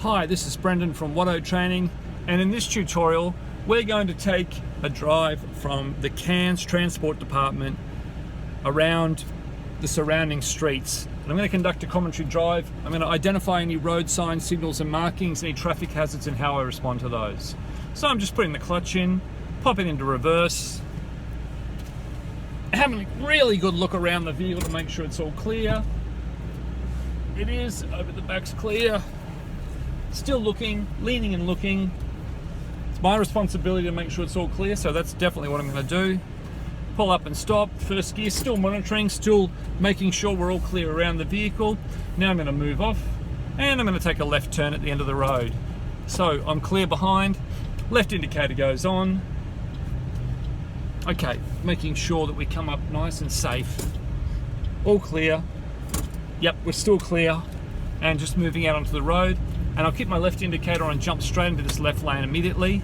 Hi, this is Brendan from Watto Training, and in this tutorial we're going to take a drive from the Cairns Transport Department around the surrounding streets. And I'm going to conduct a commentary drive. I'm going to identify any road signs, signals and markings, any traffic hazards and how I respond to those. So I'm just putting the clutch in, popping into reverse, having a really good look around the vehicle to make sure it's all clear. It is, over the back's clear. Still looking, leaning and looking. It's my responsibility to make sure it's all clear, so that's definitely what I'm going to do. Pull up and stop, first gear, still monitoring, still making sure we're all clear around the vehicle. Now I'm going to move off and I'm going to take a left turn at the end of the road. So I'm clear behind, left indicator goes on. Okay, making sure that we come up nice and safe. All clear. Yep, we're still clear. And just moving out onto the road. And I'll keep my left indicator on and jump straight into this left lane immediately.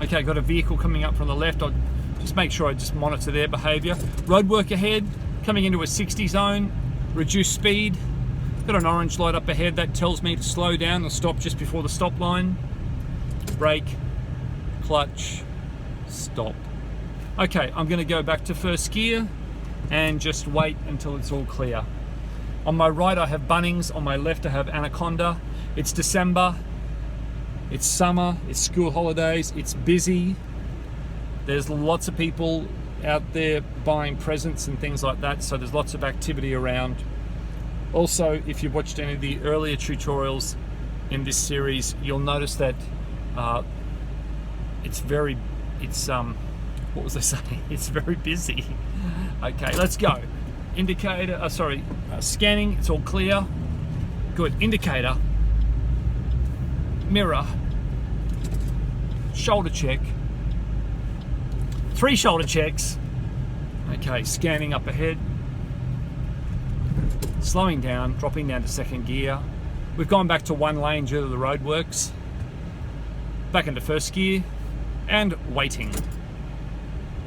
Okay, got a vehicle coming up from the left. I'll just make sure I just monitor their behavior. Roadwork ahead, coming into a 60 zone, reduce speed. Got an orange light up ahead, that tells me to slow down and stop just before the stop line. Brake, clutch, stop. Okay, I'm gonna go back to first gear and just wait until it's all clear. On my right I have Bunnings, on my left I have Anaconda. It's December, it's summer, it's school holidays, it's busy. There's lots of people out there buying presents and things like that, so there's lots of activity around. Also, if you've watched any of the earlier tutorials in this series, you'll notice that it's very busy. Okay, let's go. Indicator, scanning, it's all clear. Good, indicator, mirror, shoulder check, 3 shoulder checks. Okay, scanning up ahead, slowing down, dropping down to second gear. We've gone back to 1 lane due to the roadworks. Back into first gear and waiting.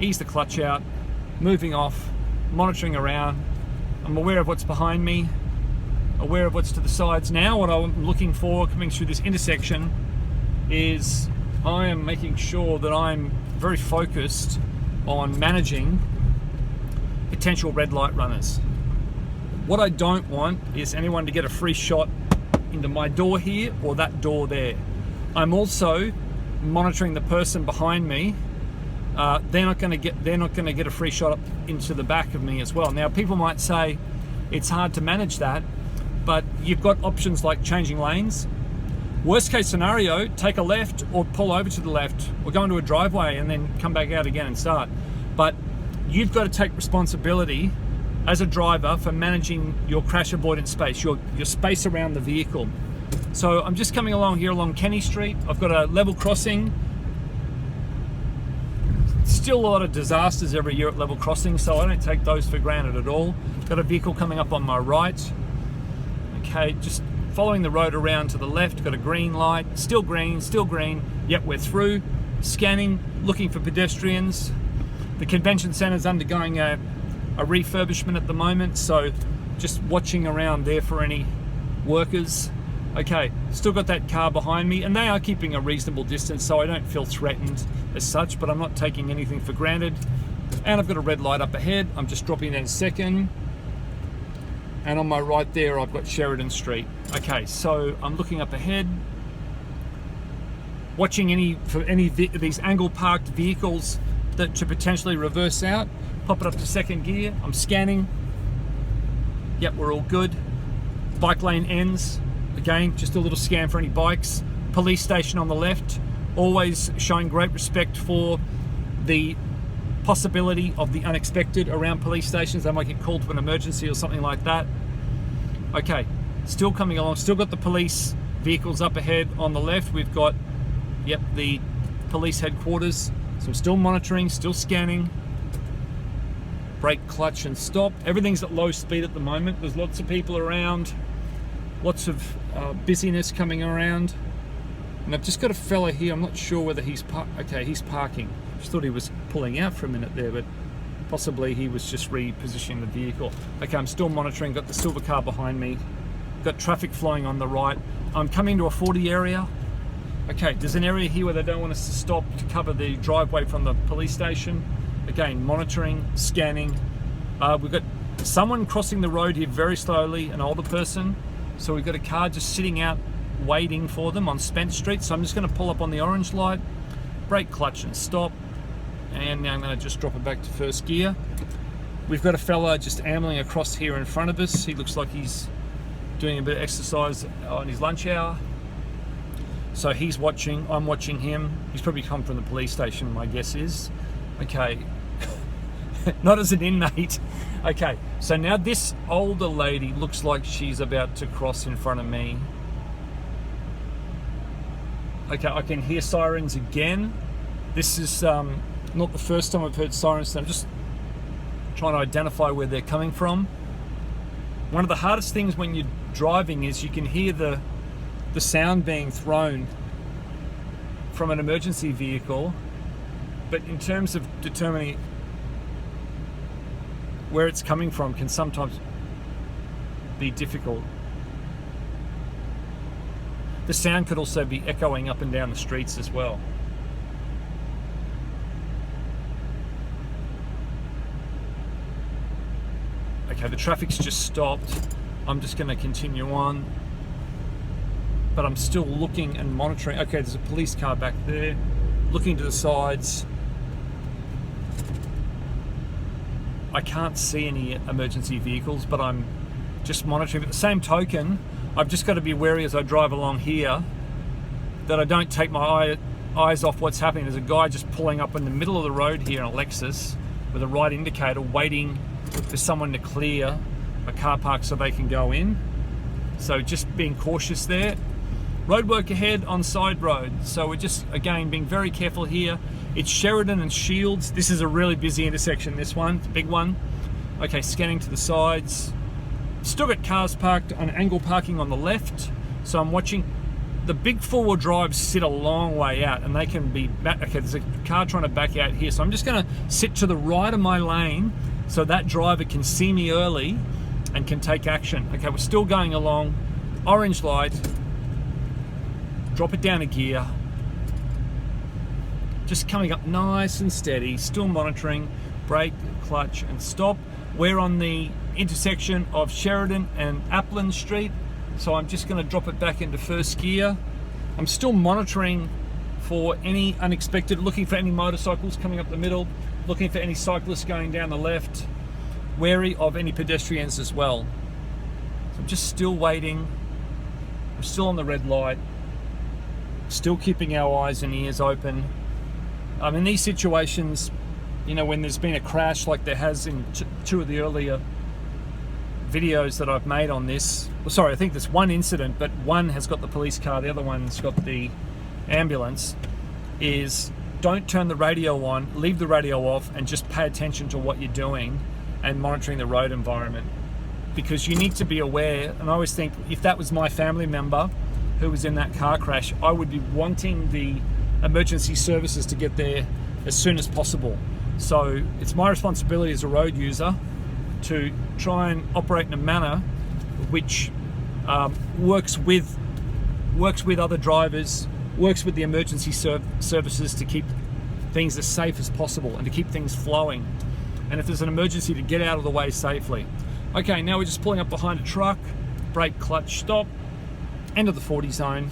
Ease the clutch out, moving off, monitoring around. I'm aware of what's behind me, aware of what's to the sides. Now what I'm looking for coming through this intersection is I am making sure that I'm very focused on managing potential red light runners. What I don't want is anyone to get a free shot into my door here or that door there. I'm also monitoring the person behind me. They're not going to get a free shot up into the back of me as well. Now, people might say it's hard to manage that, but you've got options like changing lanes. Worst case scenario, take a left or pull over to the left or go into a driveway and then come back out again and start. But you've got to take responsibility as a driver for managing your crash avoidance space, your space around the vehicle. So I'm just coming along here along Kenny Street. I've got a level crossing. Still a lot of disasters every year at level crossings, so I don't take those for granted at all. Got a vehicle coming up on my right. Okay, just following the road around to the left, got a green light, still green, yep, we're through. Scanning, looking for pedestrians. The convention center's undergoing a refurbishment at the moment, so just watching around there for any workers. Okay, still got that car behind me, and they are keeping a reasonable distance, so I don't feel threatened as such, but I'm not taking anything for granted. And I've got a red light up ahead. I'm just dropping in second. And on my right there, I've got Sheridan Street. Okay, so I'm looking up ahead, watching for any of these angle parked vehicles that to potentially reverse out. Pop it up to second gear. I'm scanning. Yep, we're all good. Bike lane ends. Again, just a little scan for any bikes. Police station on the left. Always showing great respect for the possibility of the unexpected around police stations. They might get called to an emergency or something like that. Okay, still coming along. Still got the police vehicles up ahead on the left. We've got, yep, the police headquarters. So I'm still monitoring, still scanning. Brake, clutch and stop. Everything's at low speed at the moment. There's lots of people around. Lots of busyness coming around. And I've just got a fella here. I'm not sure whether he's he's parking. Just thought he was pulling out for a minute there, but possibly he was just repositioning the vehicle. Okay, I'm still monitoring. Got the silver car behind me. Got traffic flowing on the right. I'm coming to a 40 area. Okay, there's an area here where they don't want us to stop to cover the driveway from the police station. Again, monitoring, scanning. We've got someone crossing the road here very slowly, an older person. So we've got a car just sitting out waiting for them on Spence Street. So I'm just going to pull up on the orange light, brake, clutch and stop. And now I'm going to just drop it back to first gear. We've got a fella just ambling across here in front of us. He looks like he's doing a bit of exercise on his lunch hour. So he's watching, I'm watching him. He's probably come from the police station, my guess is. Okay, not as an inmate. Okay, so now this older lady looks like she's about to cross in front of me. Okay, I can hear sirens again. This is not the first time I've heard sirens, so I'm just trying to identify where they're coming from. One of the hardest things when you're driving is you can hear the sound being thrown from an emergency vehicle, but in terms of determining where it's coming from can sometimes be difficult. The sound could also be echoing up and down the streets as well. Okay, the traffic's just stopped. I'm just going to continue on. But I'm still looking and monitoring. Okay, there's a police car back there. Looking to the sides. I can't see any emergency vehicles, but I'm just monitoring. But at the same token, I've just got to be wary as I drive along here that I don't take my eyes off what's happening. There's a guy just pulling up in the middle of the road here in a Lexus with a right indicator, waiting for someone to clear a car park so they can go in. So just being cautious there. Roadwork ahead on side road. So we're just, again, being very careful here. It's Sheridan and Shields. This is a really busy intersection, this one, it's a big one. Okay, scanning to the sides. Still got cars parked on angle parking on the left. So I'm watching. The big four-wheel drives sit a long way out and they can be back. Okay, there's a car trying to back out here. So I'm just gonna sit to the right of my lane so that driver can see me early and can take action. Okay, we're still going along. Orange light. Drop it down a gear. Just coming up nice and steady, still monitoring, brake, clutch and stop. We're on the intersection of Sheridan and Appland Street, so I'm just going to drop it back into first gear. I'm still monitoring for any unexpected, looking for any motorcycles coming up the middle, looking for any cyclists going down the left, wary of any pedestrians as well. So I'm just still waiting. I'm still on the red light. Still keeping our eyes and ears open. In these situations, you know, when there's been a crash like there has in two of the earlier videos that I've made on this, well, sorry, I think there's one incident, but one has got the police car, the other one's got the ambulance, is don't turn the radio on, leave the radio off, and just pay attention to what you're doing and monitoring the road environment. Because you need to be aware, and I always think if that was my family member who was in that car crash, I would be wanting the emergency services to get there as soon as possible. So it's my responsibility as a road user to try and operate in a manner which works with other drivers, works with the emergency services to keep things as safe as possible and to keep things flowing. And if there's an emergency, to get out of the way safely. Okay, now we're just pulling up behind a truck, brake, clutch, stop. End of the 40 zone,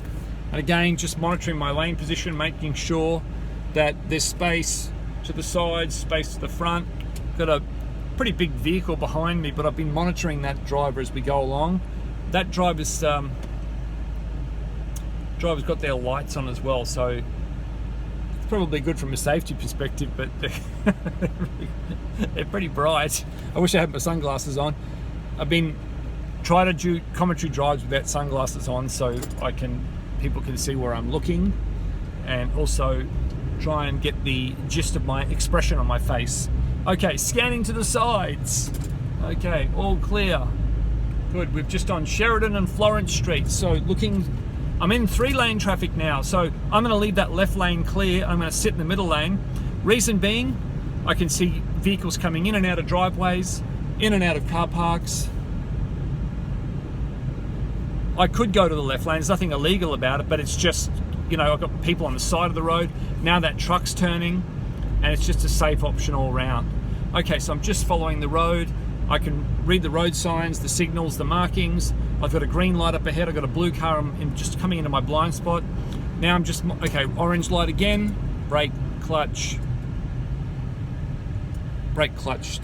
and again just monitoring my lane position, making sure that there's space to the sides, space to the front. Got a pretty big vehicle behind me, but I've been monitoring that driver as we go along. That driver's got their lights on as well, so it's probably good from a safety perspective, but they're pretty bright. I wish I had my sunglasses on. I've been try to do commentary drives without sunglasses on so people can see where I'm looking, and also try and get the gist of my expression on my face. Okay, scanning to the sides. Okay, all clear. Good, we've just on Sheridan and Florence Street. So I'm in 3-lane traffic now. So I'm gonna leave that left lane clear. I'm gonna sit in the middle lane. Reason being, I can see vehicles coming in and out of driveways, in and out of car parks. I could go to the left lane, there's nothing illegal about it, but it's just, you know, I've got people on the side of the road. Now that truck's turning, and it's just a safe option all round. Okay, so I'm just following the road. I can read the road signs, the signals, the markings. I've got a green light up ahead. I've got a blue car just coming into my blind spot. Now I'm just, okay, orange light again, brake, clutch, stop.